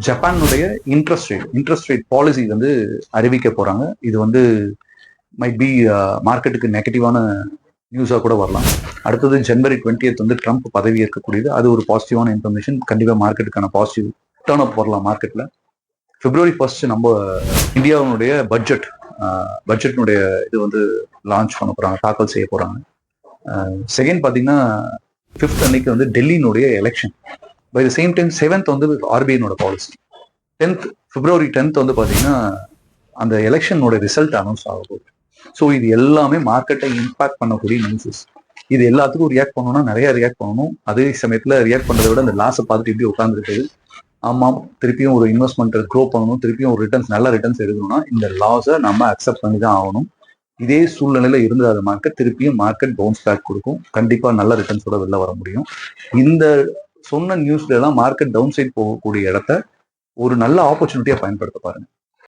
ஜப்பானுடைய interest rate policy வந்து அறிவிக்க போறாங்க. இது வந்து மைட் பி மார்க்கெட்டுக்கு நெகட்டிவான நியூஸாக கூட வரலாம். அடுத்தது ஜனவரி 20th வந்து ட்ரம்ப் பதவி ஏற்கக்கூடியது. அது ஒரு பாசிட்டிவான இன்ஃபர்மேஷன். கண்டிப்பாக மார்க்கெட்டுக்கான பாசிட்டிவ் டர்ன் அப் வரலாம் மார்க்கெட்டில். February 1st நம்ம இந்தியாவினுடைய பட்ஜெட்னுடைய இது வந்து லான்ச் பண்ண போகிறாங்க, தாக்கல் செய்ய போகிறாங்க. செகண்ட் பார்த்தீங்கன்னா 5th அன்னைக்கு வந்து டெல்லியினுடைய election. By the same time 7th வந்து ஆர்பிஐனோட பாலிசி. February 10th வந்து பார்த்தீங்கன்னா அந்த எலெக்ஷனோட ரிசல்ட் அனௌன்ஸ் ஆக போகுது. ஸோ இது எல்லாமே மார்க்கெட்டை இம்பாக்ட் பண்ணக்கூடிய நியூஸஸ். இது எல்லாத்துக்கும் ரியாக்ட் பண்ணணும்னா நிறைய ரியாக்ட் பண்ணணும். அதே சமயத்தில் ரியாக்ட் பண்ணுறதை விட அந்த லாஸை பார்த்துட்டு எப்படி உட்காந்துருக்குது, ஆமாம் திருப்பியும் ஒரு இன்வெஸ்ட்மெண்ட் க்ரோ பண்ணணும், திருப்பியும் ஒரு நல்ல ரிட்டர்ன்ஸ் எடுக்கணும்னா இந்த லாஸை நம்ம அக்செப்ட் பண்ணி தான் ஆகணும். இதே சூழ்நிலையில இருந்தாத மார்க்கெட் பவுன்ஸ் பேக் கொடுக்கும். கண்டிப்பா நல்ல ரிட்டர்ன்ஸோட வெளில வர முடியும். இந்த சொன்ன நியூஸ்ல எல்லாம் மார்க்கெட் டவுன் சைட் போகக்கூடிய இடத்த ஒரு நல்ல ஆப்பர்ச்சுனிட்டியா பயன்படுத்த பாருங்க.